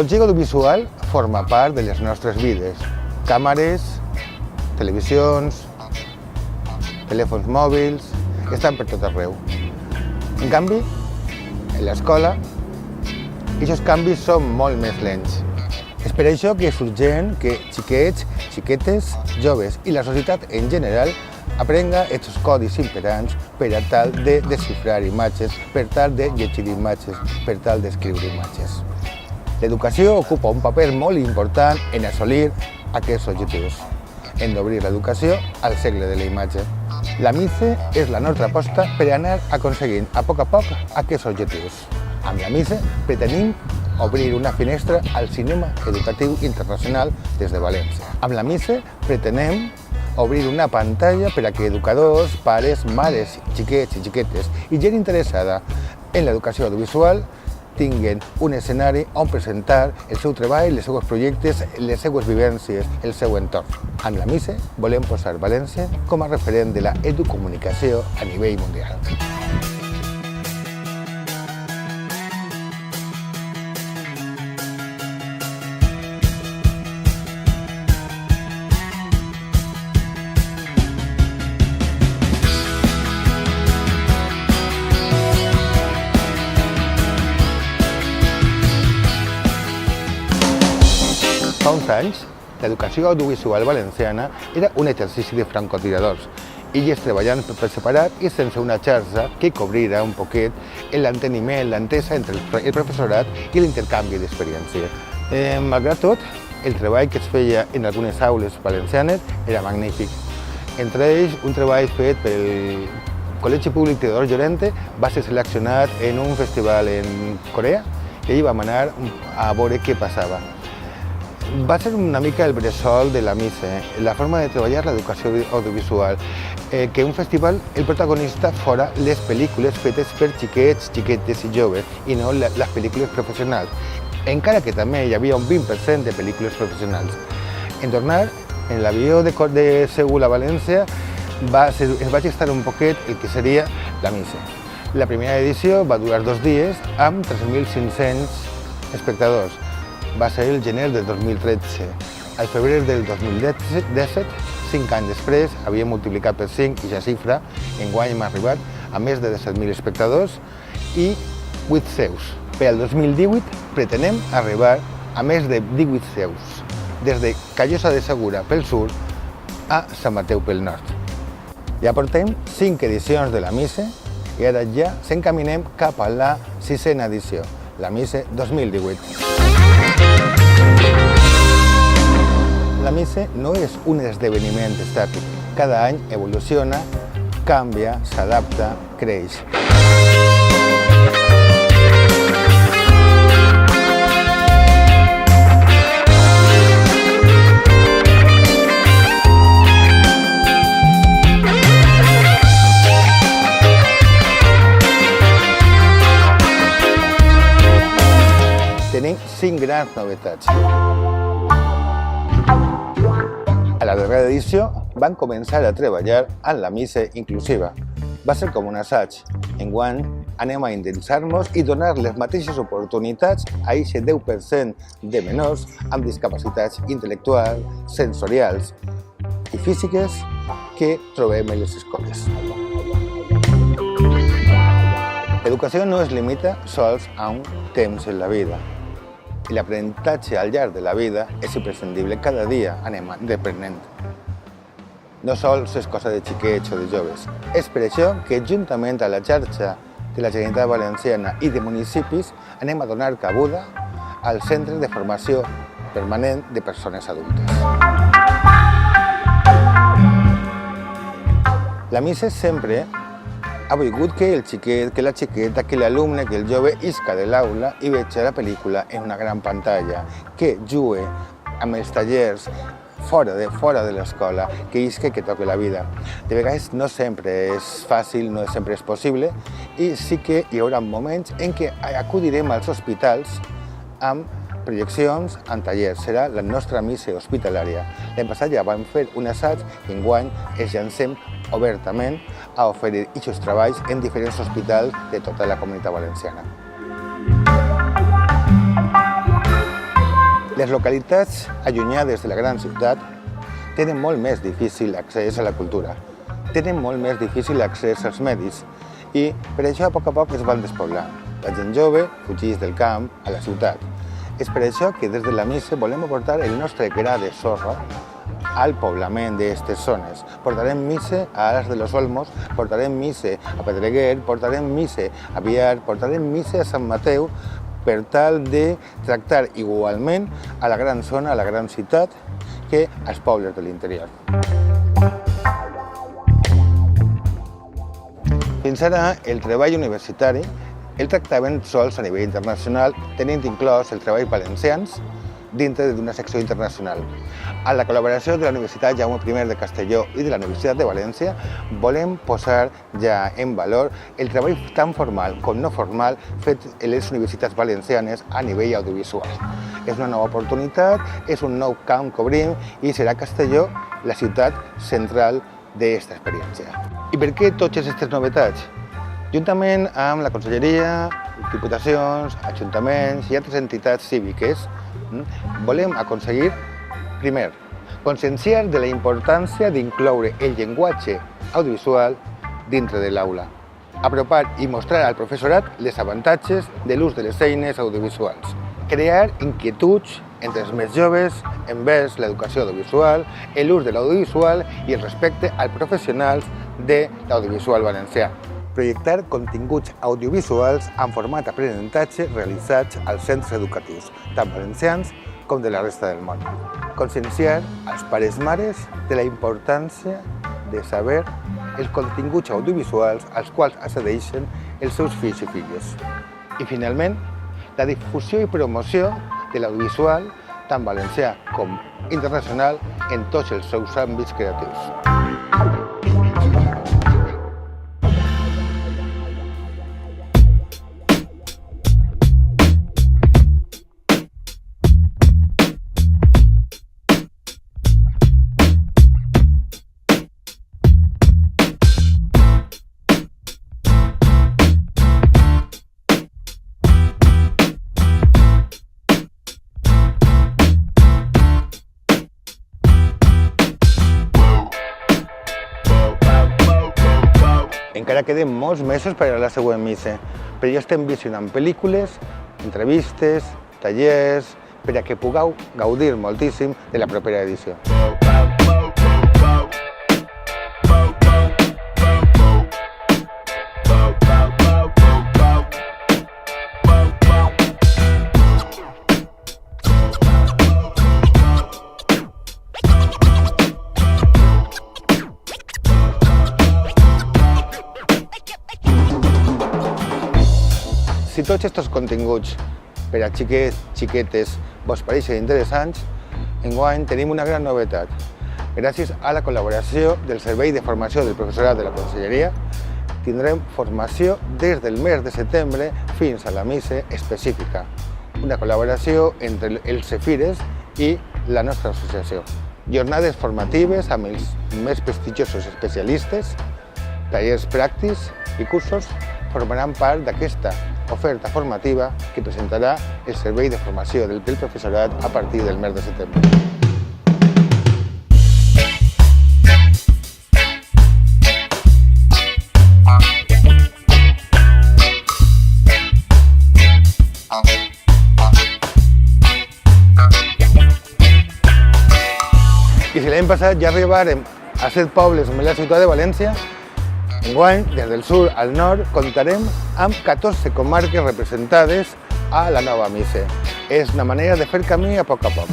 tecnologia audiovisual forma part de les nostres vides. Càmeres, televisions, telèfons mòbils, estan per tot arreu. En canvi, en l'escola, aquests canvis són molt més lents. És per això que és urgent que xiquets, xiquetes, joves i la societat en general aprenga aquests codis imperants per a tal de desxifrar imatges, per tal de llegir imatges, per tal d'escriure imatges. L'educació ocupa un paper molt important en assolir aquests objectius. Hem d'obrir l'educació al segle de la imatge. La MICE és la nostra aposta per anar aconseguint a poc aquests objectius. Amb la MICE pretenim obrir una finestra al cinema educatiu internacional des de València. Amb la MICE pretenem obrir una pantalla per a que educadors, pares, mares, xiquets i xiquetes i gent interessada en l'educació audiovisual tinguin un escenari on presentar el seu treball, els seus projectes, les seues vivències, el seu entorn. Amb la MICE volem posar València com a referent de la educomunicació a nivell mundial. Fa uns anys, l'educació audiovisual valenciana era un exercici de francotirados, ells treballant per separat i sense una xarxa que cobrira un poquet l'enteniment, l'entesa entre el professorat i l'intercanvi d'experiència. Malgrat tot, el treball que es feia en algunes aules valencianes era magnífic. Entre ells, un treball fet pel Col·legi Públic Teodor Llorente va ser seleccionat en un festival en Corea i allí vam anar a veure què passava. Va ser una mica el bressol de la MICE, la forma de treballar l'educació audiovisual, que un festival, el protagonista fora les pel·lícules fetes per xiquets, xiquetes i joves, i no les pel·lícules professionals, encara que també hi havia un 20% de pel·lícules professionals. En tornar, en l'avió de Seül a València, es va gestar un poquet el que seria la MICE. La primera edició va durar 2 dies amb 3.500 espectadors. Va ser el gener del 2013. Al febrer del 2017, 5 anys després, havíem multiplicat per 5 aquesta xifra. Enguany hem arribat a més de 17.000 espectadors i 8 seus. Per al 2018 pretenem arribar a més de 18 seus, des de Callosa de Segura pel sud a Sant Mateu pel nord. Ja portem 5 edicions de la MICE i ara ja s'encaminem cap a la 6a edició, la MICE 2018. La MICE no és un esdeveniment estàtic. Cada any evoluciona, canvia, s'adapta, creix. Tenim 5 grans novetats. A la darrera edició vam començar a treballar en la MICE inclusiva. Va ser com un assaig. Enguany anem a intentar-nos i donar les mateixes oportunitats a aquest 10% de menors amb discapacitats intel·lectuals, sensorials i físiques que trobem en les escoles. L'educació no es limita sols a un temps en la vida. I l'aprenentatge al llarg de la vida és imprescindible. Cada dia anem aprenent. No sols és cosa de xiquets o de joves. És per això que, juntament a la xarxa de la Generalitat Valenciana i de municipis, anem a donar cabuda al Centre de Formació Permanent de Persones Adultes. La MICE sempre ha volgut que el xiquet, que la xiqueta, que l'alumne, que el jove isca de l'aula i veja la pel·lícula en una gran pantalla, que jugui amb els tallers fora de l'escola, que isque, que toque la vida. De vegades no sempre és fàcil, no sempre és possible, i sí que hi haurà moments en què acudirem als hospitals amb projeccions en tallers. Serà la nostra MICE hospitalària. L'any passat ja vam fer un assaig i enguany ens llancem obertament a oferir aquests treballs en diferents hospitals de tota la Comunitat Valenciana. Les localitats allunyades de la gran ciutat tenen molt més difícil accés a la cultura, tenen molt més difícil accés als medis i per això a poc es van despoblar. La gent jove fugeix del camp a la ciutat. És per això que des de la Mise volem aportar el nostre gra de sorra al poblament d'aquestes zones. Portarem Mise a Aras de los Olmos, portarem Mise a Pedreguer, portarem Mise a Biar, portarem Mise a Sant Mateu, per tal de tractar igualment a la gran zona, a la gran ciutat, que als pobles de l'interior. Fins ara, el treball universitari el tractaven sols a nivell internacional, tenint inclòs el treball valencians dintre d'una secció internacional. A la col·laboració de la Universitat Jaume I de Castelló i de la Universitat de València volem posar ja en valor el treball tan formal com no formal fet a les universitats valencianes a nivell audiovisual. És una nova oportunitat, és un nou camp que obrim i serà Castelló la ciutat central d'aquesta experiència. I per què totes aquestes novetats? Juntament amb la Conselleria, diputacions, ajuntaments i altres entitats cíviques, volem aconseguir, primer, conscienciar de la importància d'incloure el llenguatge audiovisual dintre de l'aula, apropar i mostrar al professorat les avantatges de l'ús de les eines audiovisuals, crear inquietuds entre els més joves envers l'educació audiovisual, l'ús de l'audiovisual i el respecte als professionals de l'audiovisual valencià. Projectar continguts audiovisuals en format d'aprenentatge realitzats als centres educatius, tant valencians com de la resta del món. Conscienciar als pares-mares de la importància de saber els continguts audiovisuals als quals accedeixen els seus fills i filles. I finalment, la difusió i promoció de l'audiovisual, tant valencià com internacional, en tots els seus àmbits creatius. Encara queden molts mesos per a la següent missa, però ja estem visionant pel·lícules, entrevistes, tallers, per a que pugueu gaudir moltíssim de la propera edició. Si tots aquests continguts per a xiquets, xiquetes, vos pareixen interessants, enguany tenim una gran novetat. Gràcies a la col·laboració del Servei de Formació del Professorat de la Conselleria, tindrem formació des del mes de setembre fins a la missa específica. Una col·laboració entre els CEFIRES i la nostra associació. Jornades formatives amb els més prestigiosos especialistes, tallers pràctics i cursos formaran part d'aquesta oferta formativa que presentarà el Servei de Formació del Professorat a partir del mes de setembre. I si l'any passat ja arribàrem a 7 pobles en la ciutat de València, enguany, des del sud al nord, comptarem amb 14 comarques representades a la nova missa. És una manera de fer camí a poc a poc.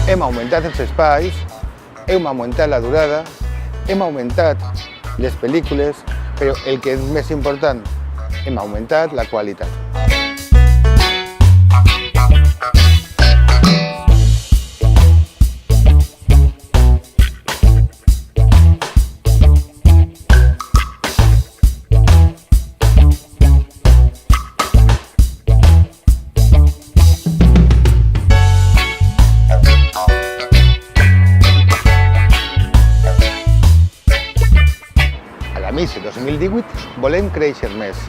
Hem augmentat els espais, hem augmentat la durada, hem augmentat les pel·lícules, però el que és més important, hem augmentat la qualitat. 18 volem créixer més.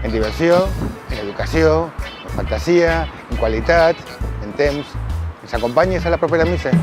En diversió, en educació, en fantasia, en qualitat, en temps. Ens acompanyes a la propera missa?